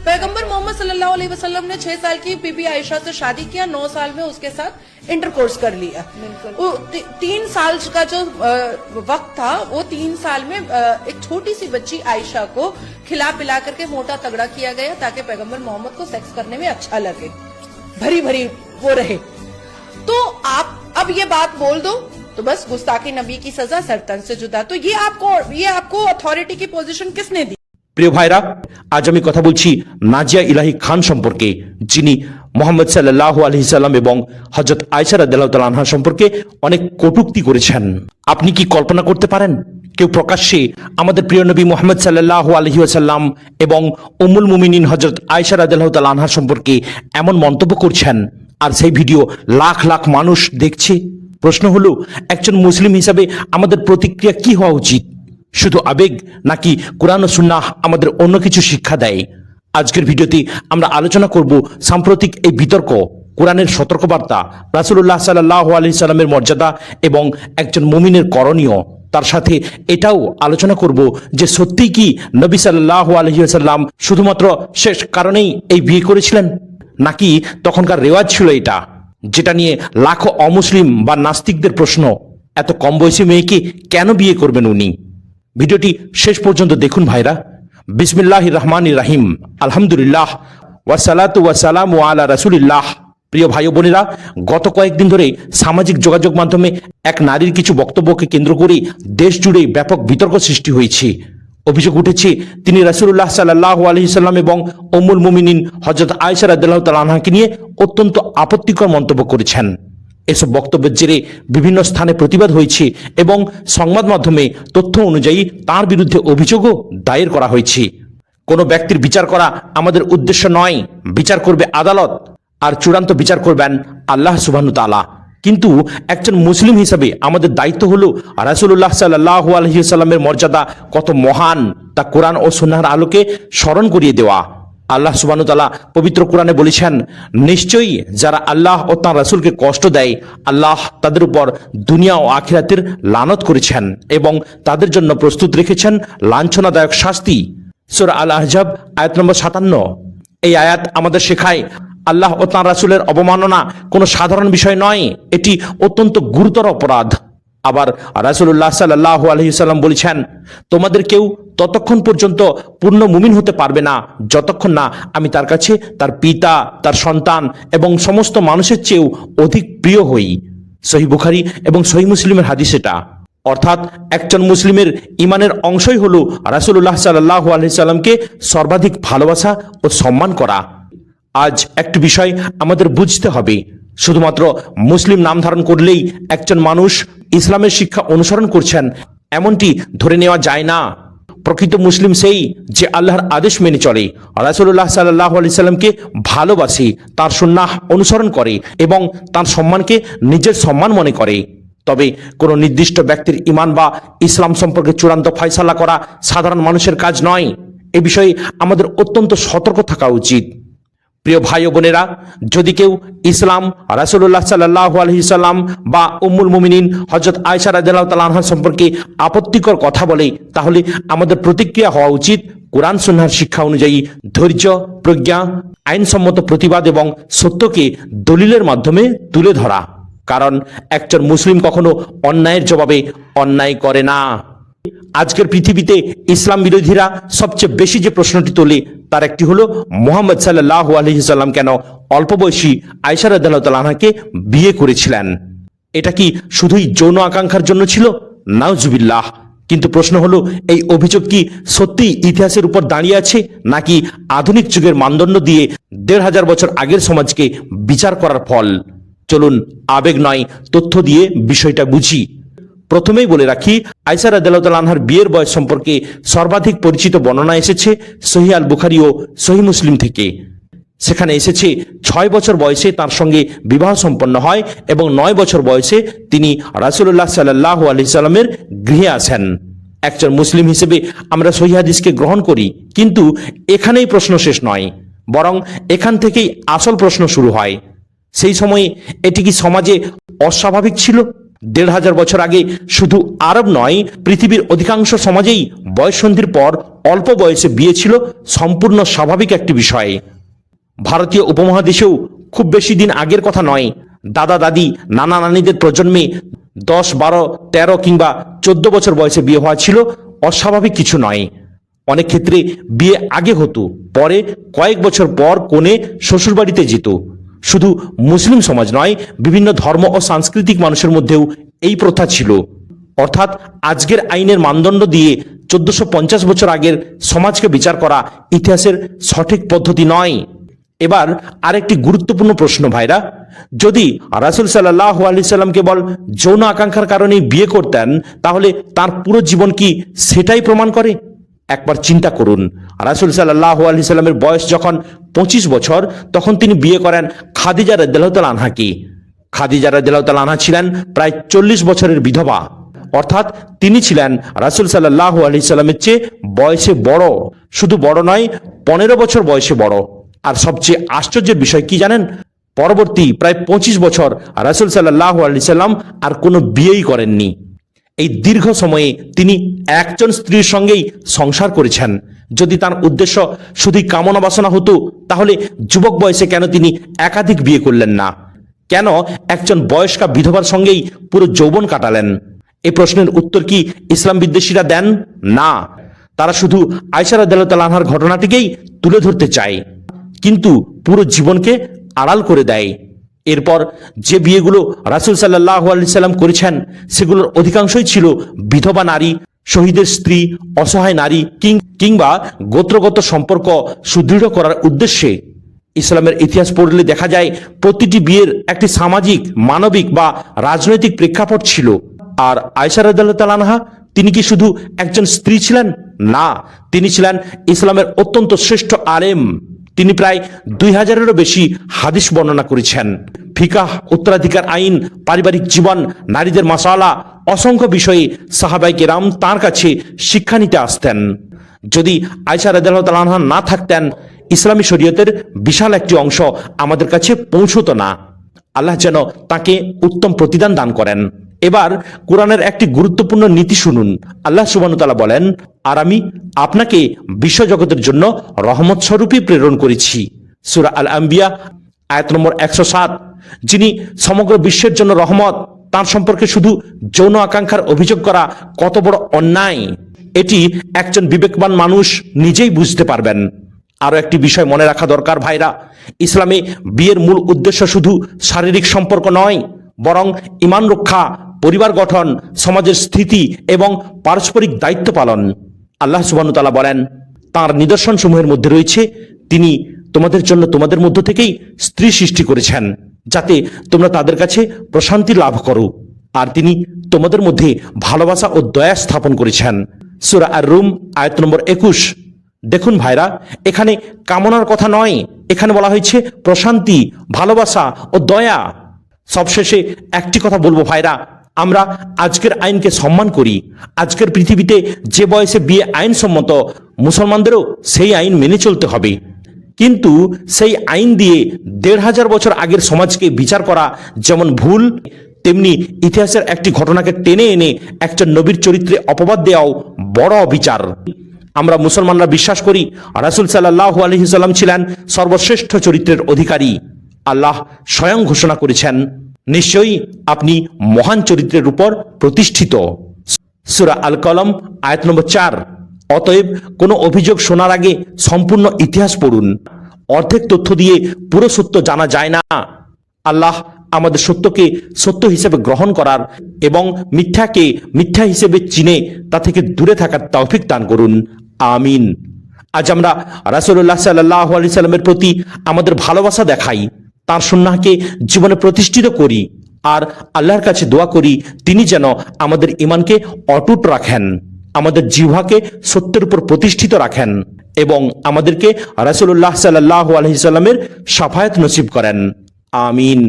पैगंबर मोहम्मद सल्लल्लाहु अलैहि वसल्लम ने 6 साल की बीबी आयशा से शादी किया, 9 साल में उसके साथ इंटरकोर्स कर लिया। 3 साल का जो वक्त था, वो 3 साल में एक छोटी सी बच्ची आयशा को खिला पिला करके मोटा तगड़ा किया गया ताकि पैगंबर मोहम्मद को सेक्स करने में अच्छा लगे, भरी भरी वो रहे। तो आप अब ये बात बोल दो तो बस गुस्ताखी नबी की सजा सरतन से जुदा। तो ये आपको अथॉरिटी की पोजीशन किसने दी? প্রিয় ভাইরা, আজ আমি কথা বলছি নাজিয়া ইলাহি খান সম্পর্কে, যিনি মোহাম্মদ সাল্লাল্লাহু আলাইহি সাল্লাম এবং হযরত আয়েশা রাদিয়াল্লাহু তাআলা আনহা সম্পর্কে অনেক কটূক্তি করেছেন। আপনি কি কল্পনা করতে পারেন কেউ প্রকাশ্যে আমাদের প্রিয় নবী মুহাম্মদ সাল্লাল্লাহু আলাইহি ওয়াসাল্লাম এবং উম্মুল মুমিনিন হযরত আয়েশা রাদিয়াল্লাহু তাআলা আনহা সম্পর্কে এমন মন্তব্য করছেন, আর সেই ভিডিও লাখ লাখ মানুষ দেখছে? প্রশ্ন হলো, একজন মুসলিম হিসাবে আমাদের প্রতিক্রিয়া কি হওয়া উচিত? শুধু আবেগ, নাকি কোরআন ও সুন্নাহ আমাদের অন্য কিছু শিক্ষা দেয়? আজকের ভিডিওতে আমরা আলোচনা করব সাম্প্রতিক এই বিতর্ক, কোরআনের সতর্কবার্তা, রাসূলুল্লাহ সাল্লাল্লাহু আলাইহি সাল্লামের মর্যাদা এবং একজন মুমিনের করণীয়। তার সাথে এটাও আলোচনা করব যে সত্যিই কি নবী সাল্লাল্লাহু আলাইহি ওয়াসাল্লাম শুধুমাত্র শেষ কারণেই এই বিয়ে করেছিলেন, নাকি তখনকার রেওয়াজ ছিল এটা, যেটা নিয়ে লাখো অমুসলিম বা নাস্তিকদের প্রশ্ন, এত কম বয়সী মেয়েকে কেন বিয়ে করবেন উনি? ভিডিওটি শেষ পর্যন্ত দেখুন ভাইরা। বিসমিল্লাহির রহমানির রহিম, আলহামদুলিল্লাহ, ওয়াসসালাতু ওয়াসসালামু আলা রাসূলিল্লাহ। প্রিয় ভাই ও বোনেরা, গত কয়েকদিন ধরে সামাজিক যোগাযোগ মাধ্যমে এক নারীর কিছু বক্তব্যকে কেন্দ্র করে দেশ জুড়ে ব্যাপক বিতর্ক সৃষ্টি হয়েছে। অভিযোগ উঠেছে তিনি রাসূলুল্লাহ সাল্লাল্লাহু আলাইহি সাল্লাম এবং উম্মুল মুমিনিন হযরত আয়েশা রাদিয়াল্লাহু তাআলা আনহাকে নিয়ে অত্যন্ত আপত্তিকর মন্তব্য করেছেন। এসব বক্তব্যের জেরে বিভিন্ন স্থানে প্রতিবাদ হয়েছে এবং সংবাদ মাধ্যমে তথ্য অনুযায়ী তার বিরুদ্ধে অভিযোগও দায়ের করা হয়েছে। কোনো ব্যক্তির বিচার করা আমাদের উদ্দেশ্য নয়, বিচার করবে আদালত, আর চূড়ান্ত বিচার করবেন আল্লাহ সুবহানাহু তাআলা। কিন্তু একজন মুসলিম হিসাবে আমাদের দায়িত্ব হলো রাসূলুল্লাহ সাল্লাল্লাহু আলাইহি সাল্লামের মর্যাদা কত মহান তা কোরআন ও সুন্নাহর আলোকে স্মরণ করিয়ে দেওয়া। আল্লাহ সুবহানাহু তাআলা পবিত্র কোরআনে বলেছেন, নিশ্চয়ই যারা আল্লাহ ও তাঁর রাসূলকে কষ্ট দেয়, আল্লাহ তাদের উপর দুনিয়া ও আখিরাতের লানত করেছেন এবং তাদের জন্য প্রস্তুত রেখেছেন লাঞ্ছনাদায়ক শাস্তি। সূরা আল আহজাব আয়াত নম্বর 57। এই আয়াত আমাদের শেখায় আল্লাহ ও তাঁর রাসূলের অবমাননা কোনো সাধারণ বিষয় নয়, এটি অত্যন্ত গুরুতর অপরাধ। আবার রাসূলুল্লাহ সাল্লাল্লাহু আলাইহি সাল্লাম বলেছেন, তোমাদের কেউ ততক্ষণ পর্যন্ত পূর্ণ মুমিন হতে পারবে না যতক্ষণ না আমি তার কাছে তার পিতা, তার সন্তান এবং সমস্ত মানুষের চেয়েও অধিক প্রিয় হই। সহিহ বুখারী এবং সহিহ মুসলিমের হাদিস এটা। অর্থাৎ একজন মুসলিমের ইমানের অংশই হলো রাসূলুল্লাহ সাল্লাল্লাহু আলাইহি সাল্লামকে সর্বাধিক ভালোবাসা ও সম্মান করা। আজ একটি বিষয় আমাদের বুঝতে হবে, শুধুমাত্র মুসলিম নাম ধারণ করলেই একজন মানুষ ইসলামের শিক্ষা অনুসরণ করছেন এমনটি ধরে নেওয়া যায় না। প্রকৃত মুসলিম সেই যে আল্লাহর আদেশ মেনে চলে, রাসূলুল্লাহ সাল্লাল্লাহু আলাইহি সাল্লামকে ভালোবাসে, তার সুন্নাহ অনুসরণ করে এবং তার সম্মানকে নিজের সম্মান মনে করে। তবে কোনো নির্দিষ্ট ব্যক্তির ঈমান বা ইসলাম সম্পর্কে চূড়ান্ত ফয়সালা করা সাধারণ মানুষের কাজ নয়। এ বিষয়ে আমাদের অত্যন্ত সতর্ক থাকা উচিত। প্রিয় ভাই ও বোনেরা, যদি কেউ ইসলাম, রাসূলুল্লাহ সাল্লাল্লাহু আলাইহি সাল্লাম বা উম্মুল মুমিনিন হযরত আয়েশা রাদিয়াল্লাহু তাআলা আনহা সম্পর্কে আপত্তিকর কথা বলে, তাহলে আমাদের প্রতিক্রিয়া হওয়া উচিত কোরআন সুন্নাহর শিক্ষা অনুযায়ী ধৈর্য, প্রজ্ঞা, আইনসম্মত প্রতিবাদ এবং সত্যকে দলিলের মাধ্যমে তুলে ধরা। কারণ একজন মুসলিম কখনো অন্যায়ের জবাবে অন্যায় করে না। আজকের পৃথিবীতে ইসলাম বিরোধীরা সবচেয়ে বেশি যে প্রশ্নটি তোলে তার একটি হলো, মুহাম্মদ সাল্লাল্লাহু আলাইহি সাল্লাম কেন অল্প বয়সী আয়েশা রাদিয়াল্লাহু তাআলা আনহাকে বিয়ে করেছিলেন? এটা কি শুধুই যৌন আকাঙ্ক্ষার জন্য ছিল? নাউজুবিল্লাহ। কিন্তু প্রশ্ন হলো, এই অভিযোগ কি সত্যি ইতিহাসের উপর দাঁড়িয়ে আছে, নাকি আধুনিক যুগের মানদণ্ড দিয়ে ১৫০০ বছর আগের সমাজকে বিচার করার ফল? চলুন আবেগ নয়, তথ্য দিয়ে বিষয়টা বুঝি। প্রথমেই বলে রাখি, আয়েশা রাদিয়াল্লাহু তাআলা আনহার বিয়ের বয়স সম্পর্কে সর্বাধিক পরিচিত বর্ণনা এসেছে সহিহ আল বুখারী ও সহিহ মুসলিম থেকে। সেখানে এসেছে ৬ বছর বয়সে তার সঙ্গে বিবাহ সম্পন্ন হয় এবং ৯ বছর বয়সে তিনি রাসূলুল্লাহ সাল্লাল্লাহু আলাইহি সাল্লামের গৃহে আসেন। একজন মুসলিম হিসেবে আমরা সহিহ হাদিসকে গ্রহণ করি, কিন্তু এখানেই প্রশ্ন শেষ নয়, বরং এখান থেকেই আসল প্রশ্ন শুরু হয়। সেই সময়ে এটি কি সমাজে অস্বাভাবিক ছিল? ১৫০০ বছর আগে শুধু আরব নয়, পৃথিবীর অধিকাংশ সমাজেই বয়ঃসন্ধির পর অল্প বয়সে বিয়ে ছিল সম্পূর্ণ স্বাভাবিক একটি বিষয়। ভারতীয় উপমহাদেশেও খুব বেশি দিন আগের কথা নয়, দাদা দাদি নানা নানিদের প্রজন্মে 10, 12, 13 কিংবা 14 বছর বয়সে বিয়ে হওয়া ছিল অস্বাভাবিক কিছু নয়। অনেক ক্ষেত্রে বিয়ে আগে হতো, পরে কয়েক বছর পর কনে শ্বশুরবাড়িতে যেত। শুধু মুসলিম সমাজ নয়, বিভিন্ন ধর্ম ও সাংস্কৃতিক মানুষের মধ্যেও এই প্রথা ছিল। অর্থাৎ আজকের আইনের মানদণ্ড দিয়ে 1450 বছর আগের সমাজকে বিচার করা ইতিহাসের সঠিক পদ্ধতি নয়। এবার আরেকটি গুরুত্বপূর্ণ প্রশ্ন ভাইরা, যদি রাসূল সাল্লাল্লাহু আলাইহি সাল্লাম কেবল যৌন আকাঙ্ক্ষার কারণে বিয়ে করতেন, তাহলে তার পুরো জীবন কি সেটাই প্রমাণ করে? একবার চিন্তা করুন, রাসূল সাল্লাল্লাহু আলাইহি সাল্লামের বয়স যখন 25 বছর, তখন তিনি বিয়ে করেন খাদিজা রাদিয়াল্লাহু তাআলা আনহাকে। খাদিজা রাদিয়াল্লাহু তাআলা আনহা ছিলেন প্রায় 40 বছরের বিধবা, অর্থাৎ তিনি ছিলেন রাসূল সাল্লাল্লাহু আলাইহি সাল্লামের চেয়ে বয়সে বড়। শুধু বড় নয়, 15 বছর বয়সে বড়। আর সবচেয়ে আশ্চর্যের বিষয় কি জানেন? পরবর্তী প্রায় 25 বছর রাসূল সাল্লাল্লাহু আলাইহি সাল্লাম আর কোনো বিয়েই করেননি। এই দীর্ঘ সময়ে তিনি একজন স্ত্রীর সঙ্গেই সংসার করেছেন। যদি তার উদ্দেশ্য শুধুই কামনা বাসনা হতো, তাহলে যুবক বয়সে কেন তিনি একাধিক বিয়ে করলেন না? কেন একজন বয়স্কা বিধবার সঙ্গেই পুরো যৌবন কাটালেন? এই প্রশ্নের উত্তর কি ইসলাম বিদ্বেষীরা দেন? না, তারা শুধু আয়েশা রাদিয়াল্লাহু তাআলা আনহার ঘটনাটিকেই তুলে ধরতে চায়, কিন্তু পুরো জীবনকে আড়াল করে দেয়। এরপর যে বিয়েগুলো রাসূল সাল্লাল্লাহু আলাইহি সাল্লাম করেছেন, সেগুলোর অধিকাংশই ছিল বিধবা নারী, শহীদের স্ত্রী, অসহায় নারী কিংবা গোত্রগত সম্পর্ক সুদৃঢ় করার উদ্দেশ্যে। ইসলামের ইতিহাস পড়লে দেখা যায় প্রতিটি বিয়ের একটি সামাজিক, মানবিক বা রাজনৈতিক প্রেক্ষাপট ছিল। আর আয়েশা রাদিয়াল্লাহু তাআলা আনহা, তিনি কি শুধু একজন স্ত্রী ছিলেন? না, তিনি ছিলেন ইসলামের অত্যন্ত শ্রেষ্ঠ আলেম। তিনি প্রায় 2000-এরও বেশি হাদিস বর্ণনা করেছেন। ফিকাহ, উত্তরাধিকার আইন, পারিবারিক জীবন, নারীদের মাসালা, অসংখ্য বিষয়ে সাহাবায়ে কেরাম তাঁর কাছে শিক্ষা নিতে আসতেন। যদি আয়েশা রাদিয়াল্লাহু তাআলা আনহা না থাকতেন, ইসলামী শরীয়তের বিশাল একটি অংশ আমাদের কাছে পৌঁছতো না। আল্লাহ যেন তাকে উত্তম প্রতিদান দান করেন। এবার কোরআনের একটি গুরুত্বপূর্ণ নীতি শুনুন। আল্লাহ সুবহানাহু ওয়া তাআলা বলেন, আর আমি আপনাকে বিশ্বজগতের জন্য রহমত স্বরূপই প্রেরণ করেছি। সূরা আল আম্বিয়া আয়াত নম্বর 107। যিনি সমগ্র বিশ্বের জন্য রহমত, তার সম্পর্কে শুধু যৌন আকাঙ্ক্ষার অভিযোগ করা কত বড় অন্যায়, এটি একজন বিবেকবান মানুষ নিজেই বুঝতে পারবেন। আরো একটি বিষয় মনে রাখা দরকার ভাইরা, ইসলামে বিয়ের মূল উদ্দেশ্য শুধু শারীরিক সম্পর্ক নয়, বরং ঈমান রক্ষা, পরিবার গঠন, সমাজের স্থিতি এবং পারস্পরিক দায়িত্ব পালন। আল্লাহ সুবহানাহু ওয়া তাআলা বলেন, তাঁর নিদর্শন সমূহের মধ্যে রয়েছে তিনি তোমাদের জন্য তোমাদের মধ্য থেকেই স্ত্রী সৃষ্টি করেছেন, যাতে তোমরা তাদের কাছে প্রশান্তি লাভ করো, আর তিনি তোমাদের মধ্যে ভালোবাসা ও দয়া স্থাপন করেছেন। সূরা আর-রুম আয়াত নম্বর 21। দেখুন ভাইরা, এখানে কামনার কথা নয়, এখানে বলা হয়েছে প্রশান্তি, ভালোবাসা ও দয়া। সবশেষে একটি কথা বলবো ভাইরা, আমরা আজকের আইনকে সম্মান করি। আজকের পৃথিবীতে যে বয়সে বিয়ে আইনসম্মত, মুসলমানদেরও সেই আইন মেনে চলতে হবে। কিন্তু সেই আইন দিয়ে 1500 বছর আগের সমাজকে বিচার করা যেমন ভুল, তেমনি ইতিহাসের একটি ঘটনাকে টেনে এনে একজন নবীর চরিত্রে অপবাদ দেওয়াও বড় অবিচার। আমরা মুসলমানরা বিশ্বাস করি রাসূল সাল্লাল্লাহু আলাইহি সাল্লাম ছিলেন সর্বশ্রেষ্ঠ চরিত্রের অধিকারী। আল্লাহ স্বয়ং ঘোষণা করেছেন, নিশ্চয়ই আপনি মহান চরিত্রের উপর প্রতিষ্ঠিত। সূরা আল কলম আয়াত নম্বর 4। অতএব কোনো অভিযোগ শোনার আগে সম্পূর্ণ ইতিহাস পড়ুন। অর্ধেক তথ্য দিয়ে পুরো সত্য জানা যায় না। আল্লাহ আমাদের সত্যকে সত্য হিসেবে গ্রহণ করার এবং মিথ্যাকে মিথ্যা হিসেবে চিনে তা থেকে দূরে থাকার তৌফিক দান করুন। আমিন। আজ আমরা রাসূলুল্লাহ সাল্লাল্লাহু আলাইহি সাল্লামের প্রতি আমাদের ভালোবাসা দেখাই, তার সুন্নাহকে জীবনে প্রতিষ্ঠিত করি, আর আল্লাহর কাছে দোয়া করি তিনি যেন আমাদের ঈমানকে অটুট রাখেন, আমাদের জিহ্বাকে সত্যের উপর প্রতিষ্ঠিত রাখেন এবং আমাদেরকে রাসূলুল্লাহ সাল্লাল্লাহু আলাইহি সাল্লামের শাফায়াত নসিব করেন। আমিন।